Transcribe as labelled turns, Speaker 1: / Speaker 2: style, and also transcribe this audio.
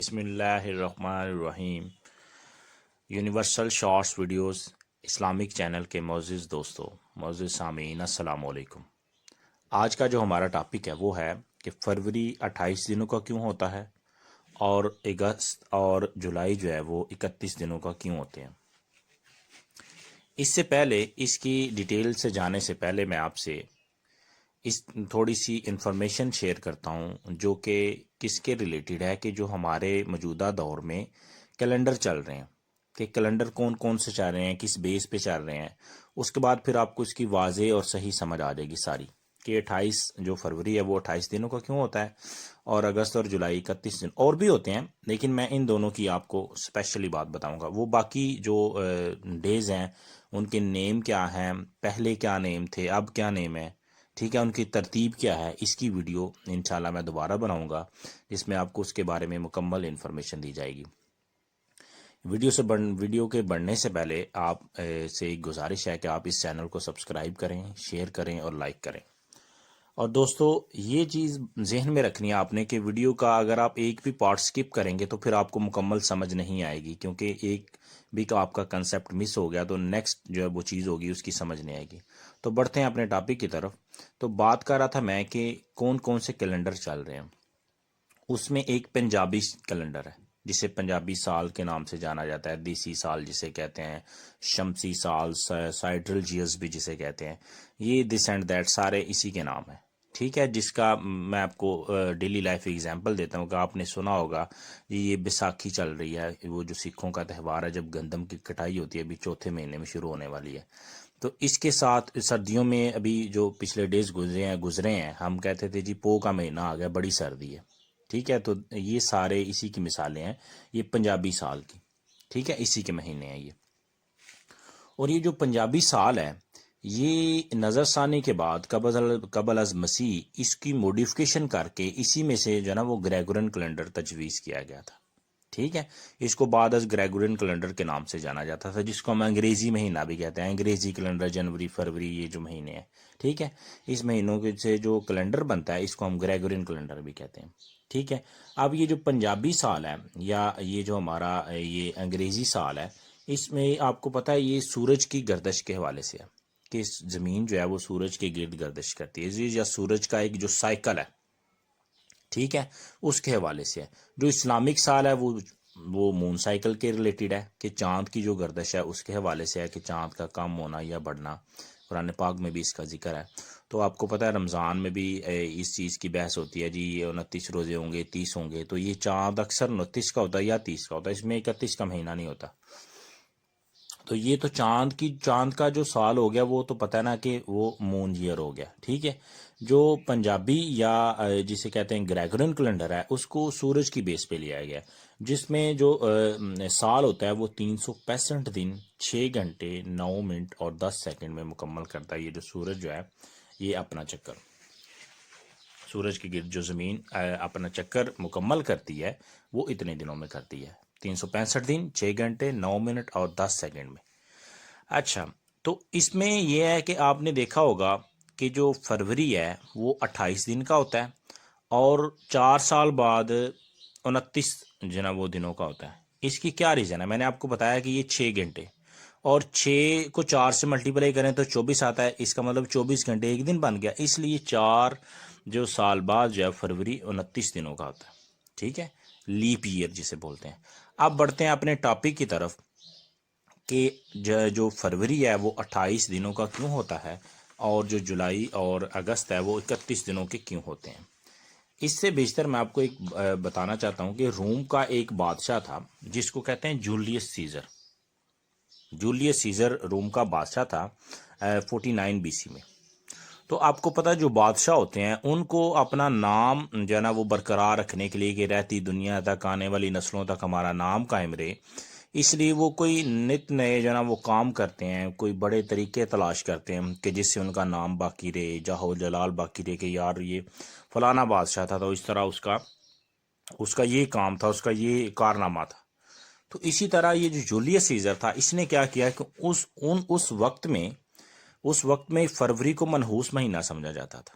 Speaker 1: بسم اللہ الرحمن الرحیم۔ Universal shorts videos Islamic channel کے معزز دوستو، معزز سامعین، السلام علیکم۔ آج کا جو ہمارا ٹاپک ہے وہ ہے کہ فروری 28 دنوں کا کیوں ہوتا ہے اور اگست اور جولائی جو ہے وہ 31 دنوں کا کیوں ہوتے ہیں۔ اس سے پہلے، اس کی ڈیٹیل سے جانے سے پہلے میں آپ سے تھوڑی سی انفارمیشن شیئر کرتا ہوں جو کہ کس کے ریلیٹڈ ہے، کہ جو ہمارے موجودہ دور میں کیلنڈر چل رہے ہیں، کہ کیلنڈر کون کون سے چل رہے ہیں، کس بیس پہ چل رہے ہیں۔ اس کے بعد پھر آپ کو اس کی واضح اور صحیح سمجھ آ جائے گی ساری، کہ 28 جو فروری ہے وہ 28 دنوں کا کیوں ہوتا ہے، اور اگست اور جولائی 31 دن اور بھی ہوتے ہیں، لیکن میں ان دونوں کی آپ کو اسپیشلی بات بتاؤں گا۔ وہ باقی جو ڈیز ہیں ان کے نیم کیا ہیں، پہلے کیا نیم تھے، اب کیا نیم ہے، ٹھیک ہے، ان کی ترتیب کیا ہے، اس کی ویڈیو انشاءاللہ میں دوبارہ بناؤں گا جس میں آپ کو اس کے بارے میں مکمل انفارمیشن دی جائے گی۔ ویڈیو کے بڑھنے سے پہلے آپ سے ایک گزارش ہے کہ آپ اس چینل کو سبسکرائب کریں، شیئر کریں اور لائک کریں۔ اور دوستو، یہ چیز ذہن میں رکھنی ہے آپ نے کہ ویڈیو کا اگر آپ ایک بھی پارٹ سکپ کریں گے تو پھر آپ کو مکمل سمجھ نہیں آئے گی، کیونکہ ایک بھی آپ کا کنسیپٹ مس ہو گیا تو نیکسٹ جو ہے وہ چیز ہوگی اس کی سمجھ نہیں آئے گی۔ تو بڑھتے ہیں اپنے ٹاپک کی طرف۔ تو بات کر رہا تھا میں کہ کون کون سے کیلنڈر چل رہے ہیں۔ اس میں ایک پنجابی کیلنڈر ہے جسے پنجابی سال کے نام سے جانا جاتا ہے، دیسی سال جسے کہتے ہیں، شمسی سال، سائڈرل جیئرز بھی جسے کہتے ہیں، یہ دس اینڈ دیٹ سارے اسی کے نام ہیں، ٹھیک ہے، جس کا میں آپ کو ڈیلی لائف ایگزامپل دیتا ہوں کہ آپ نے سنا ہوگا یہ بیساکھی چل رہی ہے، وہ جو سکھوں کا تہوار ہے جب گندم کی کٹائی ہوتی ہے، ابھی چوتھے مہینے میں شروع ہونے والی ہے۔ تو اس کے ساتھ سردیوں میں ابھی جو پچھلے ڈیز گزرے ہیں، ہم کہتے تھے جی پو کا مہینہ آ گیا، بڑی سردی ہے، ٹھیک ہے، تو یہ سارے اسی کی مثالیں ہیں، یہ پنجابی سال کی، ٹھیک ہے، اسی کے مہینے ہیں یہ۔ اور یہ جو پنجابی سال ہے یہ نظر ثانی کے بعد قبل از مسیح اس کی موڈیفکیشن کر کے اسی میں سے جو ہے نا وہ گریگورین کیلنڈر تجویز کیا گیا تھا، ٹھیک ہے۔ اس کو بعد از گریگورین کیلنڈر کے نام سے جانا جاتا تھا، جس کو ہم انگریزی مہینہ بھی کہتے ہیں، انگریزی کیلنڈر، جنوری، فروری، یہ جو مہینے ہیں، ٹھیک ہے، اس مہینوں کے سے جو کیلنڈر بنتا ہے اس کو ہم گریگورین کیلنڈر بھی کہتے ہیں، ٹھیک ہے۔ اب یہ جو پنجابی سال ہے یا یہ جو ہمارا یہ انگریزی سال ہے، اس میں آپ کو پتہ ہے یہ سورج کی گردش کے حوالے سے ہے، کہ زمین جو ہے وہ سورج کے گرد گردش کرتی ہے، یا سورج کا ایک جو سائیکل ہے، ٹھیک ہے، اس کے حوالے سے ہے۔ جو اسلامک سال ہے وہ مون سائیکل کے ریلیٹڈ ہے، کہ چاند کی جو گردش ہے اس کے حوالے سے ہے، کہ چاند کا کم ہونا یا بڑھنا، قرآن پاک میں بھی اس کا ذکر ہے۔ تو آپ کو پتہ ہے رمضان میں بھی اس چیز کی بحث ہوتی ہے، جی یہ 29 روزے ہوں گے، 30 ہوں گے، تو یہ چاند اکثر 29 کا ہوتا ہے یا 30 کا ہوتا ہے، اس میں 31 کا مہینہ نہیں ہوتا۔ تو یہ تو چاند کا جو سال ہو گیا وہ تو پتہ ہے نا کہ وہ مون ایئر ہو گیا، ٹھیک ہے۔ جو پنجابی یا جسے کہتے ہیں گریگورین کیلنڈر ہے اس کو سورج کی بیس پہ لیا گیا، جس میں جو سال ہوتا ہے وہ 365 دن 6 گھنٹے 9 منٹ اور 10 سیکنڈ میں مکمل کرتا ہے۔ یہ جو سورج جو ہے یہ اپنا چکر، سورج کے گرد جو زمین اپنا چکر مکمل کرتی ہے وہ اتنے دنوں میں کرتی ہے، 365 دن 6 گھنٹے 9 منٹ اور 10 سیکنڈ میں۔ اچھا، تو اس میں یہ ہے کہ آپ نے دیکھا ہوگا کہ جو فروری ہے وہ 28 دن کا ہوتا ہے، اور 4 سال بعد 29 جو نا وہ دنوں کا ہوتا ہے۔ اس کی کیا ریزن ہے؟ میں نے آپ کو بتایا کہ یہ 6 گھنٹے، اور 6 کو 4 سے ملٹیپلائی کریں تو 24 آتا ہے، اس کا مطلب 24 گھنٹے ایک دن بن گیا، اس لیے 4 جو سال بعد جو ہے فروری 29 دنوں کا ہوتا ہے، ٹھیک ہے، لیپ ایئر جسے بولتے ہیں۔ اب بڑھتے ہیں اپنے ٹاپک کی طرف کہ جو فروری ہے وہ 28 دنوں کا کیوں ہوتا ہے، اور جو جولائی اور اگست ہے وہ 31 دنوں کے کیوں ہوتے ہیں۔ اس سے بیشتر میں آپ کو ایک بتانا چاہتا ہوں کہ روم کا ایک بادشاہ تھا جس کو کہتے ہیں جولیس سیزر۔ جولیس سیزر روم کا بادشاہ تھا 49 بی سی میں۔ تو آپ کو پتہ جو بادشاہ ہوتے ہیں ان کو اپنا نام جو ہے نا وہ برقرار رکھنے کے لیے، کہ رہتی دنیا تک آنے والی نسلوں تک ہمارا نام قائم رہے، اس لیے وہ کوئی نت نئے جو ہے نا وہ کام کرتے ہیں، کوئی بڑے طریقے تلاش کرتے ہیں کہ جس سے ان کا نام باقی رہے، جاہ و جلال باقی رہے، کہ یار یہ فلانا بادشاہ تھا تو اس طرح اس کا یہ کام تھا، اس کا یہ کارنامہ تھا۔ تو اسی طرح یہ جو جولیس سیزر تھا اس نے کیا کیا کہ اس وقت میں فروری کو منحوس مہینہ سمجھا جاتا تھا،